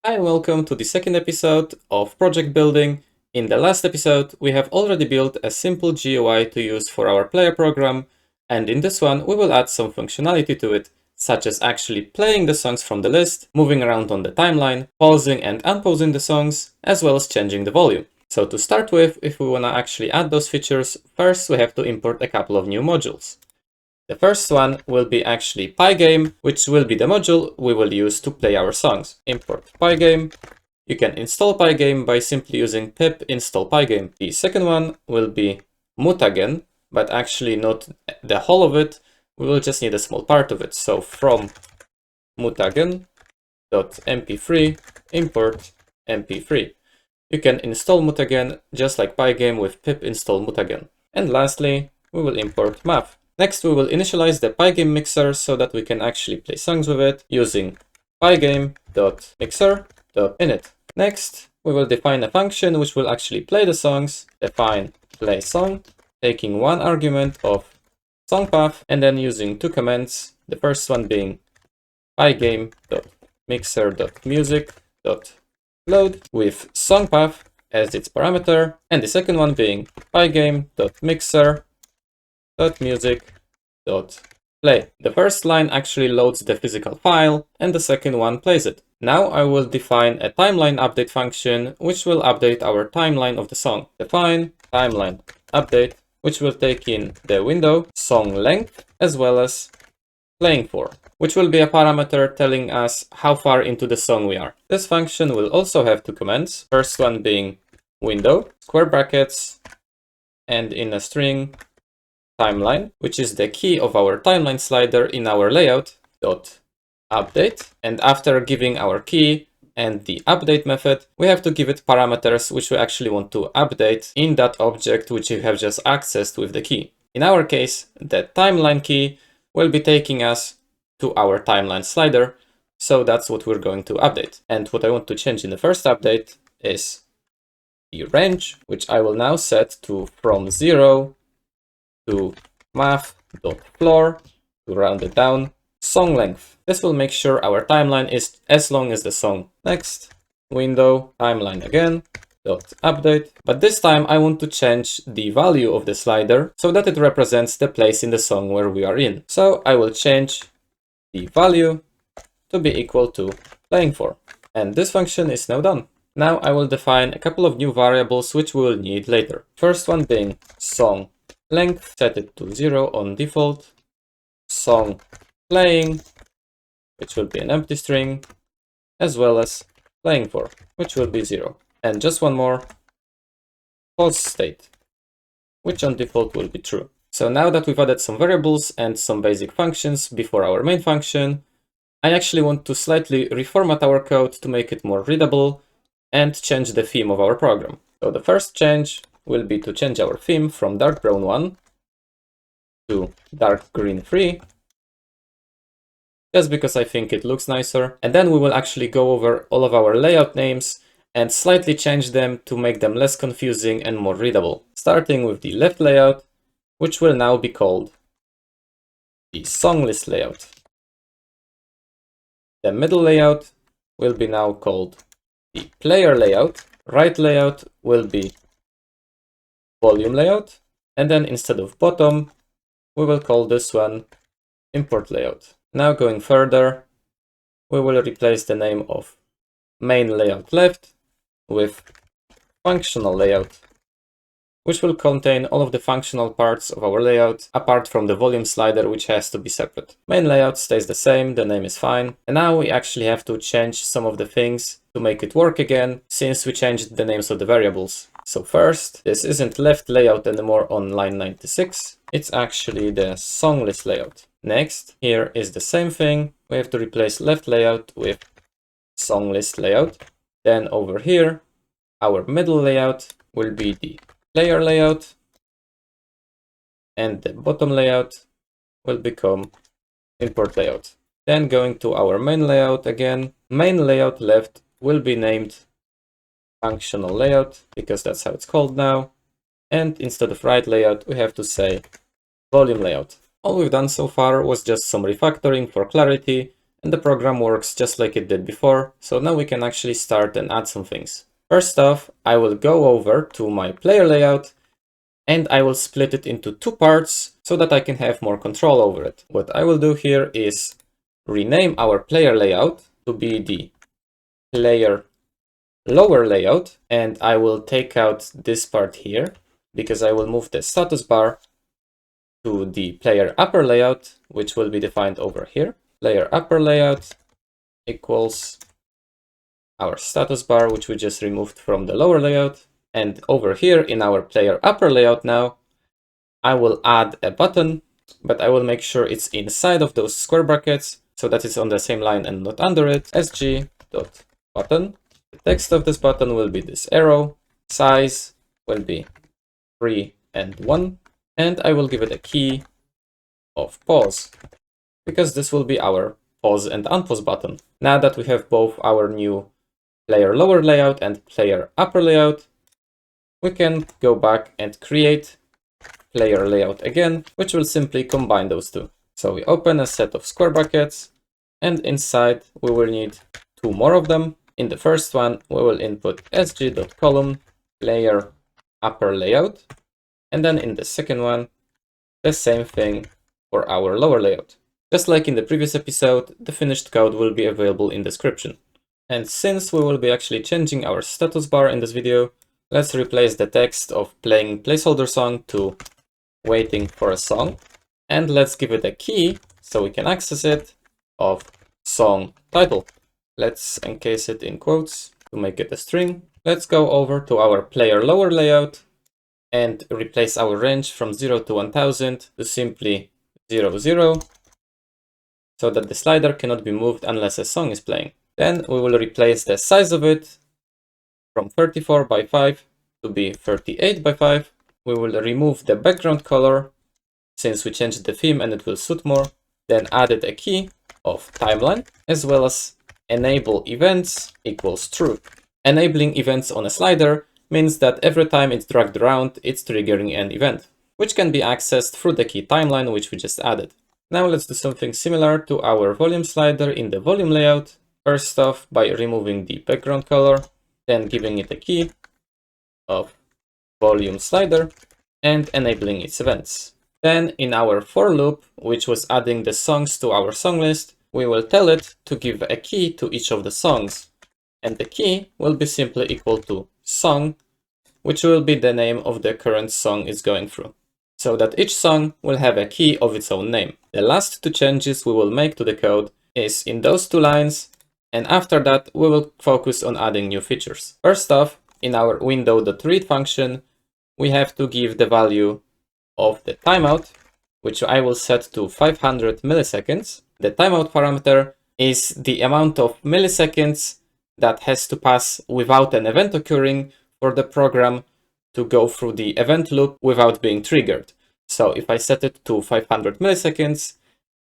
Hi and welcome to the second episode of project building. In the last episode, we have already built a simple GUI to use for our player program, and in this one, we will add some functionality to it, such as actually playing the songs from the list, moving around on the timeline, pausing and unpausing the songs, as well as changing the volume. So to start with, if we want to actually add those features, first we have to import a couple of new modules. The first one will be actually pygame, which will be the module we will use to play our songs. Import pygame. You can install pygame by simply using pip install pygame. The second one will be mutagen, but actually not the whole of it. We will just need a small part of it. So from mutagen.mp3 import mp3. You can install mutagen just like pygame with pip install mutagen. And lastly, we will import math. Next, we will initialize the pygame mixer so that we can actually play songs with it using pygame.mixer.init. Next, we will define a function which will actually play the songs, define play song, taking one argument of song path, and then using two commands, the first one being pygame.mixer.music.load with song path as its parameter, and the second one being pygame.mixer.music.play. The first line actually loads the physical file and the second one plays it. Now I will define a timeline update function which will update our timeline of the song. Define timeline update, which will take in the window, song length, as well as playing for, which will be a parameter telling us how far into the song we are. This function will also have two commands. First one being window, square brackets, and in a string timeline, which is the key of our timeline slider in our layout, dot update. And after giving our key and the update method, we have to give it parameters which we actually want to update in that object which we have just accessed with the key. In our case, the timeline key will be taking us to our timeline slider, so that's what we're going to update. And what I want to change in the first update is the range, which I will now set to from 0 to math.floor, to round it down, song length. This will make sure our timeline is as long as the song. Next, window, timeline again, dot update. But this time I want to change the value of the slider so that it represents the place in the song where we are in. So I will change the value to be equal to playing for. And this function is now done. Now I will define a couple of new variables which we will need later. First one being song length, set it to 0 on default. Song playing, which will be an empty string, as well as playing for, which will be 0. And just one more, pause state, which on default will be true. So now that we've added some variables and some basic functions before our main function, I actually want to slightly reformat our code to make it more readable and change the theme of our program. So the first change will be to change our theme from dark brown 1 to dark green 3, just because I think it looks nicer. And then we will actually go over all of our layout names and slightly change them to make them less confusing and more readable. Starting with the left layout, which will now be called the song list layout. The middle layout will be now called the player layout. Right layout will be volume layout, and then instead of bottom, we will call this one import layout. Now going further, we will replace the name of main layout left with functional layout, which will contain all of the functional parts of our layout, apart from the volume slider, which has to be separate. Main layout stays the same, the name is fine. And now we actually have to change some of the things to make it work again, since we changed the names of the variables. So first, this isn't left layout anymore on line 96. It's actually the song list layout. Next, here is the same thing. We have to replace left layout with song list layout. Then over here, our middle layout will be the player layout, and the bottom layout will become import layout. Then going to our main layout again, main layout left will be named functional layout, because that's how it's called now. And instead of right layout, we have to say volume layout. All we've done so far was just some refactoring for clarity and the program works just like it did before. So now we can actually start and add some things. First off, I will go over to my player layout and I will split it into two parts so that I can have more control over it. What I will do here is rename our player layout to be the player lower layout, and I will take out this part here because I will move the status bar to the player upper layout, which will be defined over here. Player upper layout equals our status bar, which we just removed from the lower layout. And over here in our player upper layout now, I will add a button, but I will make sure it's inside of those square brackets so that it's on the same line and not under it. sg.button. The text of this button will be this arrow. Size will be 3 and 1. And I will give it a key of pause because this will be our pause and unpause button. Now that we have both our new player lower layout and player upper layout, we can go back and create player layout again, which will simply combine those two. So we open a set of square brackets, and inside we will need two more of them. In the first one, we will input sg.column player upper layout, and then in the second one, the same thing for our lower layout. Just like in the previous episode, the finished code will be available in description. And since we will be actually changing our status bar in this video, let's replace the text of playing placeholder song to waiting for a song. And let's give it a key so we can access it of song title. Let's encase it in quotes to make it a string. Let's go over to our player lower layout and replace our range from 0 to 1000 to simply 0, 0, so that the slider cannot be moved unless a song is playing. Then we will replace the size of it from 34 by 5 to be 38 by 5. We will remove the background color since we changed the theme and it will suit more. Then added a key of timeline, as well as enable events equals true. Enabling events on a slider means that every time it's dragged around, it's triggering an event, which can be accessed through the key timeline, which we just added. Now let's do something similar to our volume slider in the volume layout. First off, by removing the background color, then giving it a key of volume slider and enabling its events. Then in our for loop, which was adding the songs to our song list, we will tell it to give a key to each of the songs. And the key will be simply equal to song, which will be the name of the current song it's going through, so that each song will have a key of its own name. The last two changes we will make to the code is in those two lines, and after that we will focus on adding new features. First off, in our window.read function, we have to give the value of the timeout, which I will set to 500 milliseconds. The timeout parameter is the amount of milliseconds that has to pass without an event occurring for the program to go through the event loop without being triggered. So if I set it to 500 milliseconds,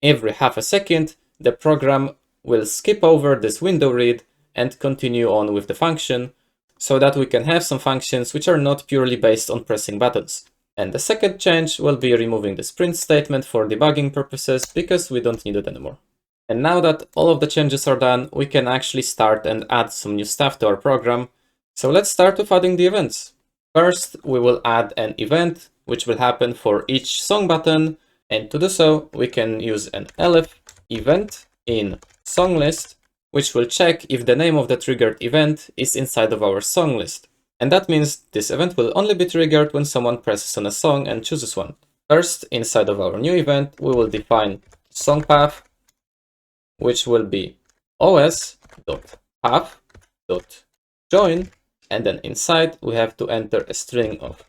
every half a second, the program will skip over this window read and continue on with the function, so that we can have some functions which are not purely based on pressing buttons. And the second change will be removing the sprint statement for debugging purposes because we don't need it anymore. And now that all of the changes are done, we can actually start and add some new stuff to our program. So let's start with adding the events. First, we will add an event which will happen for each song button. And to do so, we can use an elif event in song list, which will check if the name of the triggered event is inside of our song list. And that means this event will only be triggered when someone presses on a song and chooses one. First, inside of our new event, we will define song path, which will be os.path.join, and then inside we have to enter a string of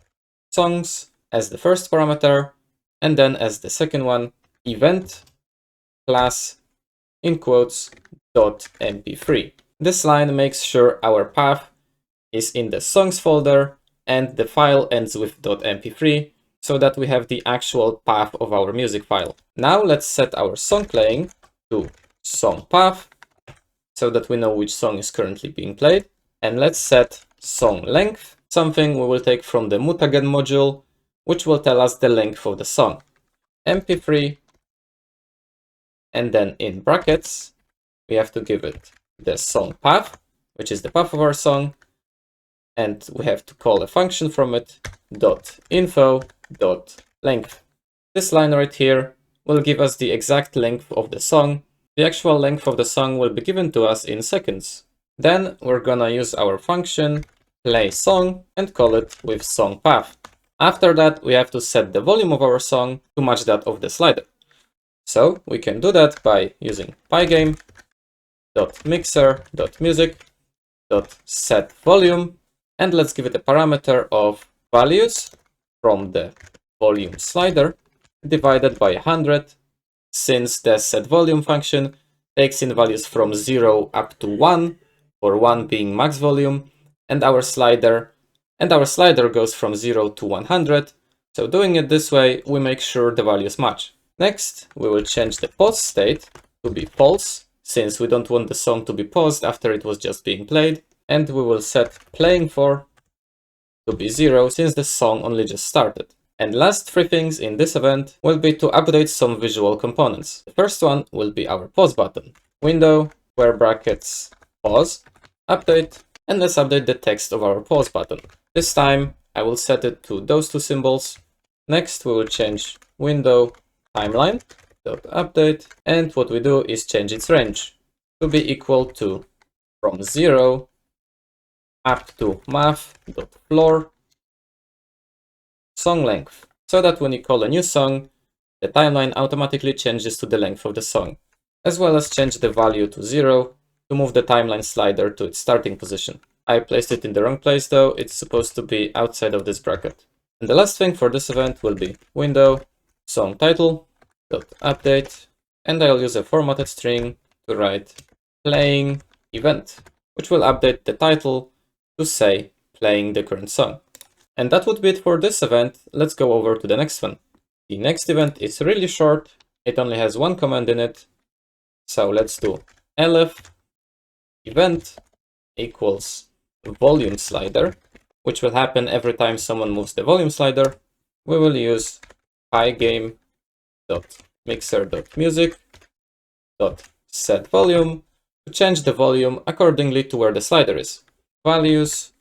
songs as the first parameter, and then as the second one, event class in quotes .mp3. This line makes sure our path is in the songs folder and the file ends with .mp3, so that we have the actual path of our music file. Now let's set our song playing to song path so that we know which song is currently being played. And let's set song length, something we will take from the mutagen module, which will tell us the length of the song. mp3, and then in brackets, we have to give it the song path, which is the path of our song, and we have to call a function from it, .info.length. This line right here will give us the exact length of the song. The actual length of the song will be given to us in seconds. Then we're gonna use our function play song and call it with song path. After that, we have to set the volume of our song to match that of the slider. So we can do that by using pygame.mixer.music.setVolume, and let's give it a parameter of values from the volume slider divided by 100, since the setVolume function takes in values from 0 up to 1, or 1 being max volume, and our slider goes from 0 to 100. So doing it this way, we make sure the values match. Next, we will change the pause state to be false, since we don't want the song to be paused after it was just being played. And we will set playing for to be 0, since the song only just started. And last three things in this event will be to update some visual components. The first one will be our pause button. Window, square brackets, pause, update, and let's update the text of our pause button. This time I will set it to those two symbols. Next we will change window timeline.update, and what we do is change its range to be equal to from 0 up to math.floor song length, so that when you call a new song, the timeline automatically changes to the length of the song, as well as change the value to 0 to move the timeline slider to its starting position. I placed it in the wrong place though, it's supposed to be outside of this bracket. And the last thing for this event will be window song title.update, and I'll use a formatted string to write playing event, which will update the title to say playing the current song. And that would be it for this event. Let's go over to the next one. The next event is really short. It only has one command in it. So let's do elif event equals volume slider, which will happen every time someone moves the volume slider. We will use pygame.mixer.music.setVolume to change the volume accordingly to where the slider is. Values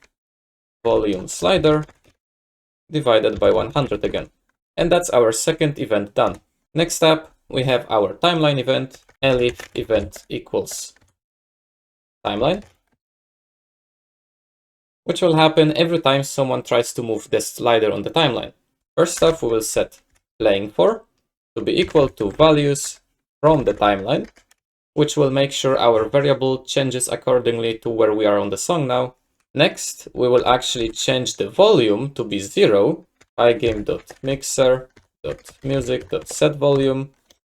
volume slider divided by 100 again. And that's our second event done. Next up, we have our timeline event, elif event equals timeline, which will happen every time someone tries to move the slider on the timeline. First off, we will set playing for to be equal to values from the timeline, which will make sure our variable changes accordingly to where we are on the song now. Next, we will actually change the volume to be 0, pygame.mixer.music.setVolume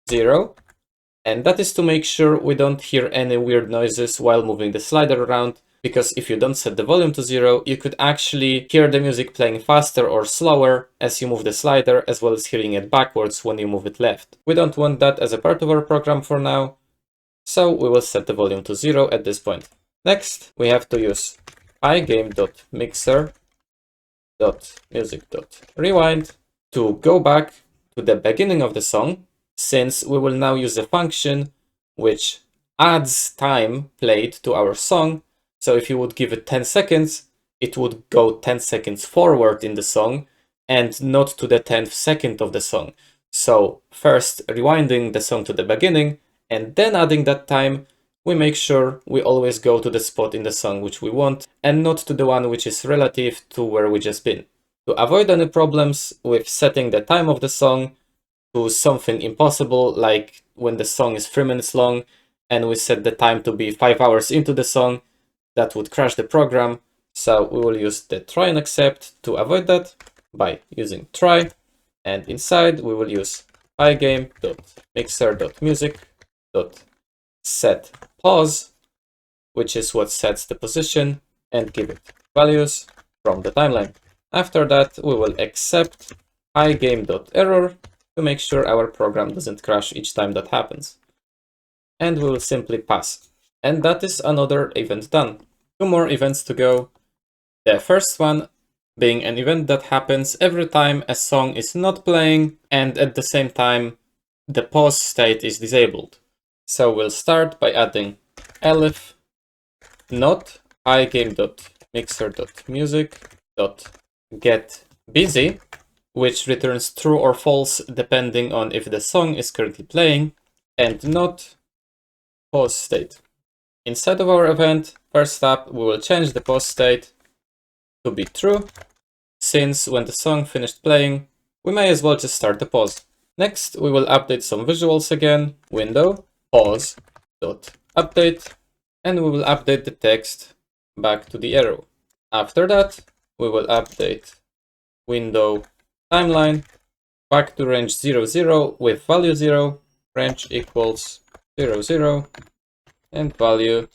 0, and that is to make sure we don't hear any weird noises while moving the slider around, because if you don't set the volume to 0, you could actually hear the music playing faster or slower as you move the slider, as well as hearing it backwards when you move it left. We don't want that as a part of our program for now, so we will set the volume to 0 at this point. Next, we have to use pygame.mixer.music.rewind to go back to the beginning of the song, since we will now use a function which adds time played to our song. So if you would give it 10 seconds, it would go 10 seconds forward in the song and not to the 10th second of the song. So first rewinding the song to the beginning and then adding that time, we make sure we always go to the spot in the song which we want and not to the one which is relative to where we just been. To avoid any problems with setting the time of the song to something impossible, like when the song is 3 minutes long and we set the time to be 5 hours into the song, that would crash the program. So we will use the try and except to avoid that by using try, and inside we will use pygame.mixer.music.setPause, which is what sets the position, and give it values from the timeline. After that, we will accept pygame.error to make sure our program doesn't crash each time that happens. And we will simply pass. And that is another event done. 2 more events to go. The first one being an event that happens every time a song is not playing and at the same time the pause state is disabled. So we'll start by adding elif not pygame.mixer.music.getBusy, which returns true or false depending on if the song is currently playing, and not pause state. Inside of our event, first up, we will change the pause state to be true, since when the song finished playing, we may as well just start the pause. Next, we will update some visuals again, window, pause.update, and we will update the text back to the arrow. After that, we will update window timeline back to range 0, 0 with value 0, range equals 0, 0, and value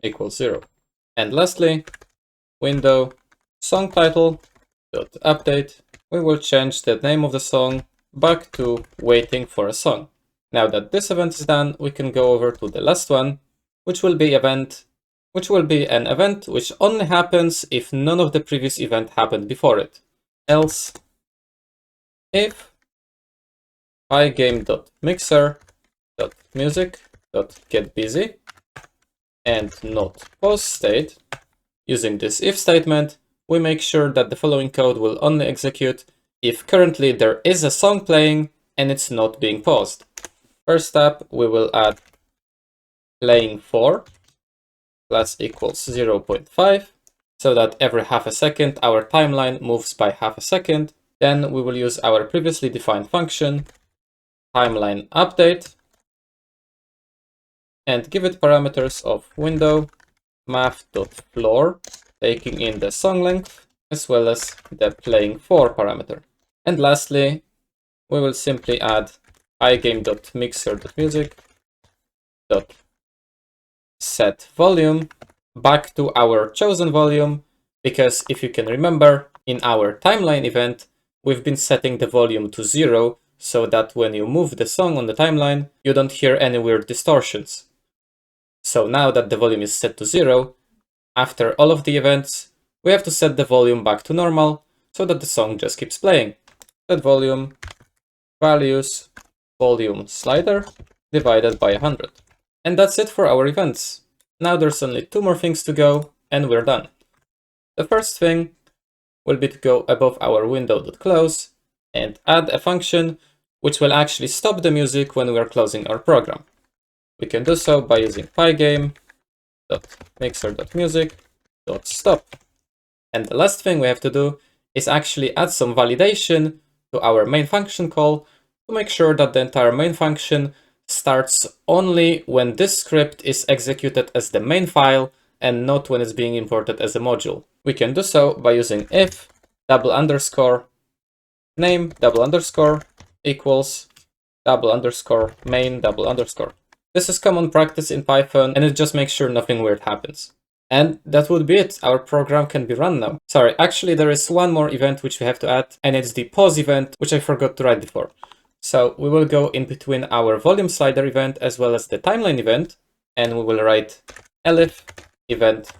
equals 0. And lastly, window song title dot update, we will change the name of the song back to waiting for a song. Now that this event is done, we can go over to the last one, which will be an event which only happens if none of the previous event happened before it. Else, if pygame.mixer.music.getBusy and not pause state, using this if statement, we make sure that the following code will only execute if currently there is a song playing and it's not being paused. First up, we will add playing for plus equals 0.5, so that every half a second our timeline moves by half a second. Then we will use our previously defined function, timeline update, and give it parameters of window, math.floor, taking in the song length, as well as the playing for parameter. And lastly, we will simply add pygame.mixer.music.setVolume back to our chosen volume, because if you can remember, in our timeline event, we've been setting the volume to 0 so that when you move the song on the timeline, you don't hear any weird distortions. So now that the volume is set to 0, after all of the events, we have to set the volume back to normal so that the song just keeps playing. Set volume values volume slider divided by 100. And that's it for our events. Now there's only 2 more things to go and we're done. The first thing will be to go above our window.close and add a function which will actually stop the music when we are closing our program. We can do so by using pygame.mixer.music.stop. And the last thing we have to do is actually add some validation to our main function call to make sure that the entire main function starts only when this script is executed as the main file and not when it's being imported as a module. We can do so by using if _name equals _main . This is common practice in Python, and it just makes sure nothing weird happens. And that would be it. Our program can be run now. Sorry, actually there is one more event which we have to add, and it's the pause event, which I forgot to write before. So we will go in between our volume slider event as well as the timeline event, and we will write elif event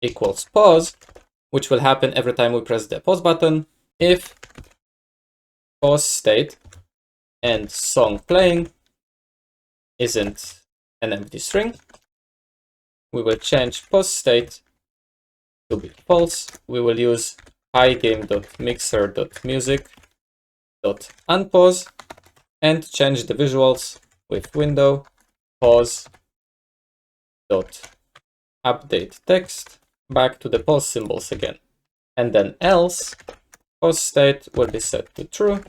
equals pause, which will happen every time we press the pause button, if pause state and song playing isn't an empty string. We will change pause state to be false. We will use pygame.mixer.music.unpause and change the visuals with window pause.update text back to the pause symbols again. And then else pause state will be set to true.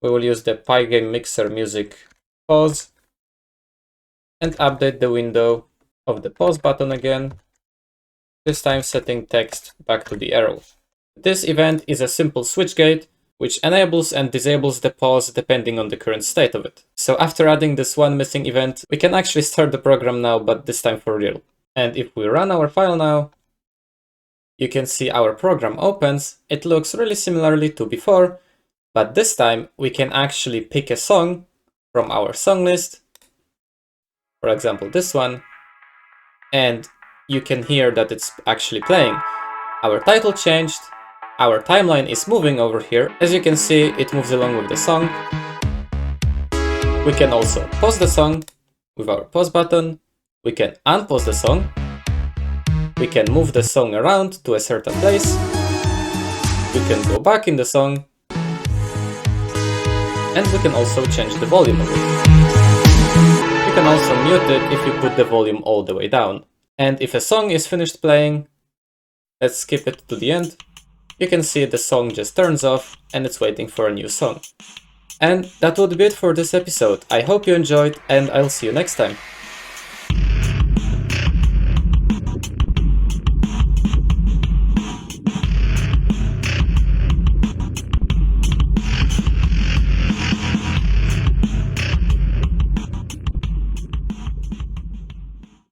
We will use the pygame mixer music pause and update the window of the pause button again, this time setting text back to the arrow. This event is a simple switch gate which enables and disables the pause depending on the current state of it. So after adding this one missing event, we can actually start the program now, but this time for real. And if we run our file now, you can see our program opens. It looks really similarly to before, but this time we can actually pick a song from our song list, for example this one, and you can hear that it's actually playing. Our title changed, our timeline is moving over here. As you can see, it moves along with the song. We can also pause the song with our pause button. We can unpause the song. We can move the song around to a certain place. We can go back in the song. And we can also change the volume of it. You can also mute it if you put the volume all the way down. And if a song is finished playing, let's skip it to the end, you can see the song just turns off and it's waiting for a new song. And that would be it for this episode. I hope you enjoyed and I'll see you next time.